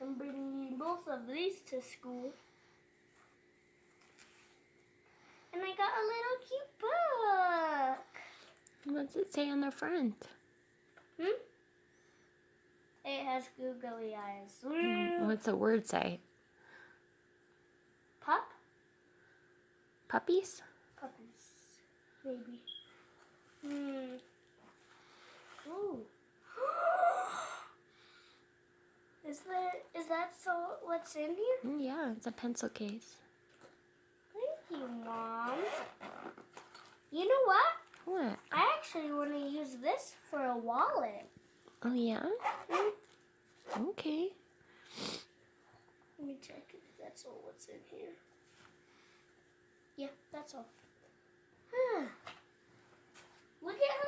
I'm bringing both of these to school. And I got a little cute book. What's it say on the front? It has googly eyes. What's the word say? Pup? Puppies? Puppies. Maybe. Ooh. Is that so what's in here? Yeah, it's a pencil case. Thank you, Mom. You know what? What? I actually want to use this for a wallet. Oh, yeah? Okay. Let me check if that's all what's in here. Yeah, that's all. Look at how